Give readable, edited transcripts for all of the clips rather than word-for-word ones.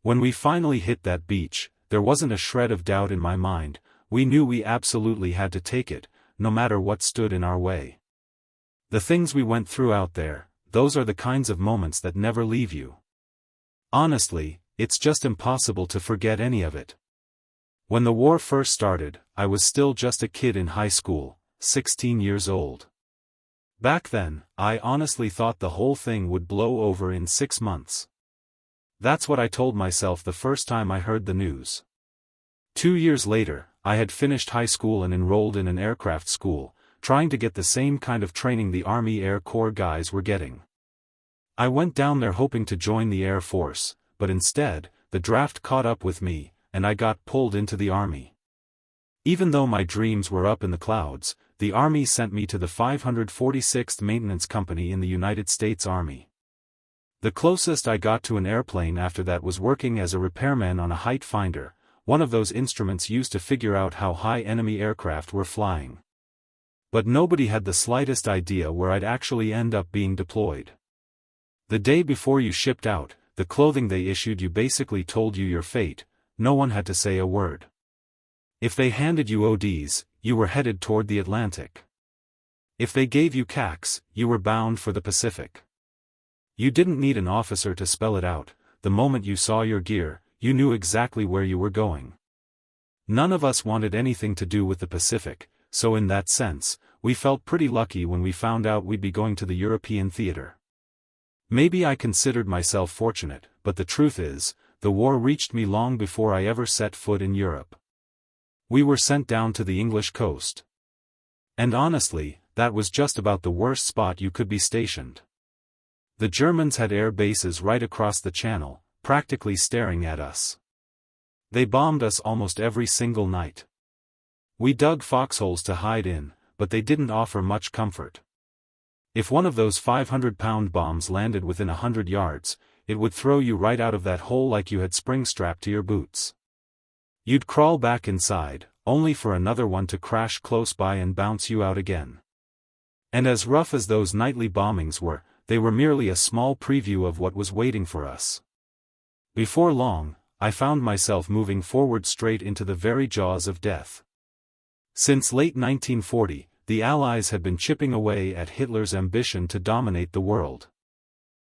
When we finally hit that beach, there wasn't a shred of doubt in my mind. We knew we absolutely had to take it, no matter what stood in our way. The things we went through out there, those are the kinds of moments that never leave you. Honestly, it's just impossible to forget any of it. When the war first started, I was still just a kid in high school, 16 years old. Back then, I honestly thought the whole thing would blow over in 6 months. That's what I told myself the first time I heard the news. 2 years later, I had finished high school and enrolled in an aircraft school, trying to get the same kind of training the Army Air Corps guys were getting. I went down there hoping to join the Air Force, but instead, the draft caught up with me, and I got pulled into the Army. Even though my dreams were up in the clouds, the Army sent me to the 546th Maintenance Company in the United States Army. The closest I got to an airplane after that was working as a repairman on a height finder, one of those instruments used to figure out how high enemy aircraft were flying. But nobody had the slightest idea where I'd actually end up being deployed. The day before you shipped out, the clothing they issued you basically told you your fate. No one had to say a word. If they handed you ODs, you were headed toward the Atlantic. If they gave you CACs, you were bound for the Pacific. You didn't need an officer to spell it out. The moment you saw your gear, you knew exactly where you were going. None of us wanted anything to do with the Pacific, so in that sense, we felt pretty lucky when we found out we'd be going to the European theater. Maybe I considered myself fortunate, but the truth is, the war reached me long before I ever set foot in Europe. We were sent down to the English coast. And honestly, that was just about the worst spot you could be stationed. The Germans had air bases right across the channel, practically staring at us. They bombed us almost every single night. We dug foxholes to hide in, but they didn't offer much comfort. If one of those 500-pound bombs landed within 100 yards, it would throw you right out of that hole like you had spring-strapped to your boots. You'd crawl back inside, only for another one to crash close by and bounce you out again. And as rough as those nightly bombings were, they were merely a small preview of what was waiting for us. Before long, I found myself moving forward straight into the very jaws of death. Since late 1940, the Allies had been chipping away at Hitler's ambition to dominate the world.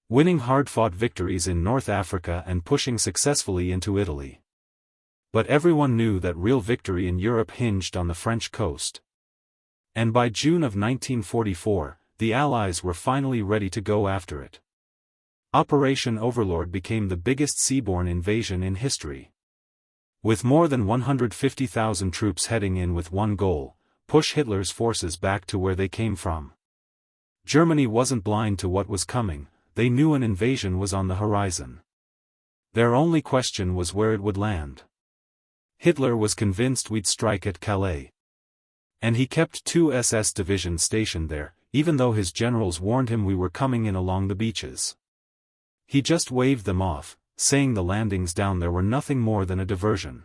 Winning hard-fought victories in North Africa and pushing successfully into Italy. But everyone knew that real victory in Europe hinged on the French coast. And by June of 1944, the Allies were finally ready to go after it. Operation Overlord became the biggest seaborne invasion in history. With more than 150,000 troops heading in with one goal: push Hitler's forces back to where they came from. Germany wasn't blind to what was coming, they knew an invasion was on the horizon. Their only question was where it would land. Hitler was convinced we'd strike at Calais. And he kept 2 SS divisions stationed there, even though his generals warned him we were coming in along the beaches. He just waved them off, saying the landings down there were nothing more than a diversion.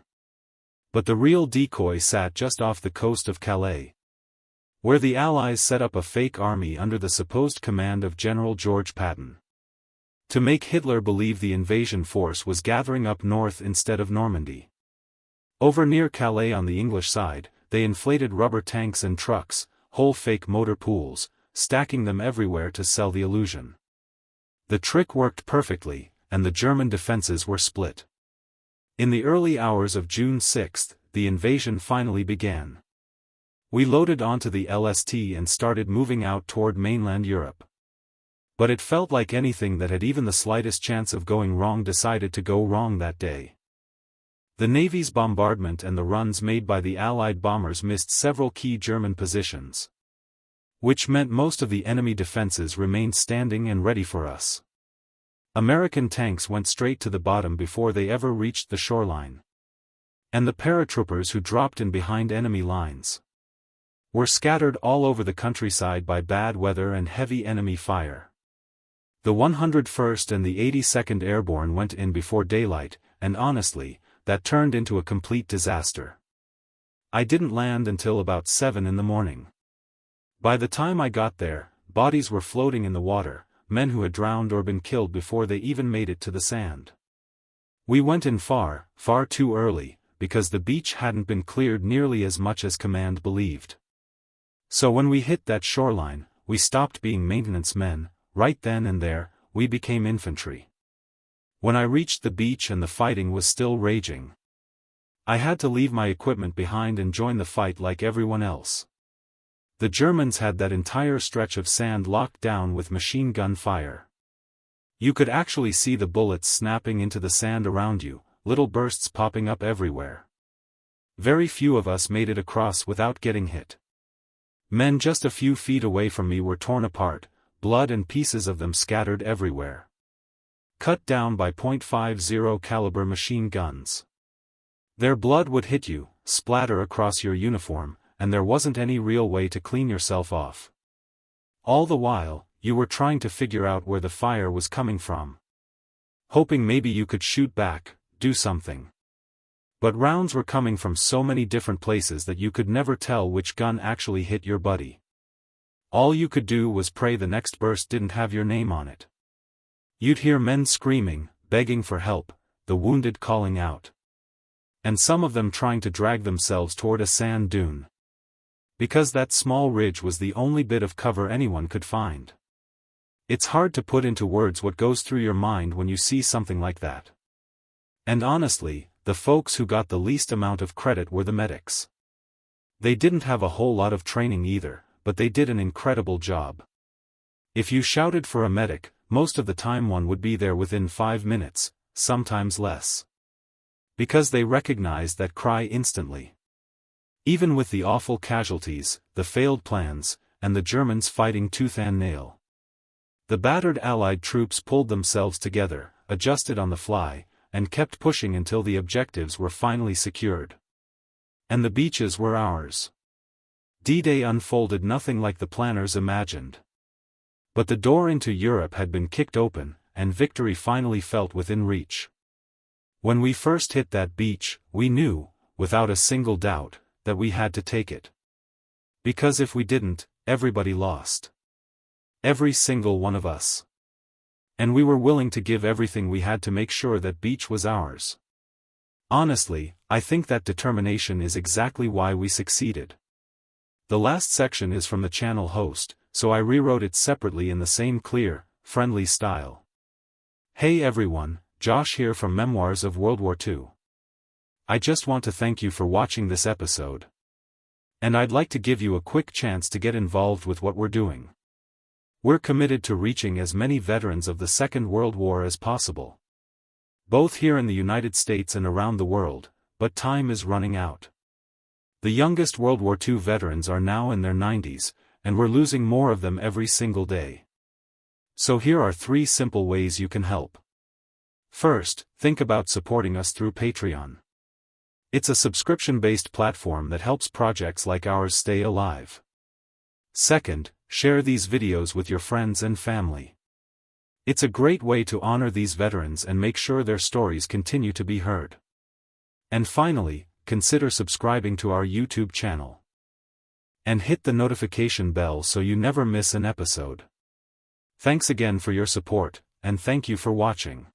But the real decoy sat just off the coast of Calais, where the Allies set up a fake army under the supposed command of General George Patton. To make Hitler believe the invasion force was gathering up north instead of Normandy. Over near Calais on the English side, they inflated rubber tanks and trucks, whole fake motor pools, stacking them everywhere to sell the illusion. The trick worked perfectly, and the German defenses were split. In the early hours of June 6, the invasion finally began. We loaded onto the LST and started moving out toward mainland Europe. But it felt like anything that had even the slightest chance of going wrong decided to go wrong that day. The Navy's bombardment and the runs made by the Allied bombers missed several key German positions, which meant most of the enemy defenses remained standing and ready for us. American tanks went straight to the bottom before they ever reached the shoreline. And the paratroopers who dropped in behind enemy lines were scattered all over the countryside by bad weather and heavy enemy fire. The 101st and the 82nd Airborne went in before daylight, and honestly, that turned into a complete disaster. I didn't land until about 7 in the morning. By the time I got there, bodies were floating in the water, men who had drowned or been killed before they even made it to the sand. We went in far, far too early, because the beach hadn't been cleared nearly as much as command believed. So when we hit that shoreline, we stopped being maintenance men. Right then and there, we became infantry. When I reached the beach and the fighting was still raging, I had to leave my equipment behind and join the fight like everyone else. The Germans had that entire stretch of sand locked down with machine gun fire. You could actually see the bullets snapping into the sand around you, little bursts popping up everywhere. Very few of us made it across without getting hit. Men just a few feet away from me were torn apart, blood and pieces of them scattered everywhere. Cut down by .50 caliber machine guns. Their blood would hit you, splatter across your uniform, and there wasn't any real way to clean yourself off. All the while, you were trying to figure out where the fire was coming from. Hoping maybe you could shoot back, do something. But rounds were coming from so many different places that you could never tell which gun actually hit your buddy. All you could do was pray the next burst didn't have your name on it. You'd hear men screaming, begging for help, the wounded calling out. And some of them trying to drag themselves toward a sand dune. Because that small ridge was the only bit of cover anyone could find. It's hard to put into words what goes through your mind when you see something like that. And honestly, the folks who got the least amount of credit were the medics. They didn't have a whole lot of training either, but they did an incredible job. If you shouted for a medic, most of the time one would be there within 5 minutes, sometimes less. Because they recognized that cry instantly. Even with the awful casualties, the failed plans, and the Germans fighting tooth and nail. The battered Allied troops pulled themselves together, adjusted on the fly, and kept pushing until the objectives were finally secured. And the beaches were ours. D-Day unfolded nothing like the planners imagined. But the door into Europe had been kicked open, and victory finally felt within reach. When we first hit that beach, we knew, without a single doubt, that we had to take it. Because if we didn't, everybody lost. Every single one of us. And we were willing to give everything we had to make sure that beach was ours. Honestly, I think that determination is exactly why we succeeded. The last section is from the channel host, so I rewrote it separately in the same clear, friendly style. Hey everyone, Josh here from Memoirs of World War II. I just want to thank you for watching this episode. And I'd like to give you a quick chance to get involved with what we're doing. We're committed to reaching as many veterans of the Second World War as possible. Both here in the United States and around the world, but time is running out. The youngest World War II veterans are now in their 90s, and we're losing more of them every single day. So here are 3 simple ways you can help. First, think about supporting us through Patreon. It's a subscription-based platform that helps projects like ours stay alive. Second, share these videos with your friends and family. It's a great way to honor these veterans and make sure their stories continue to be heard. And finally, consider subscribing to our YouTube channel. And hit the notification bell so you never miss an episode. Thanks again for your support, and thank you for watching.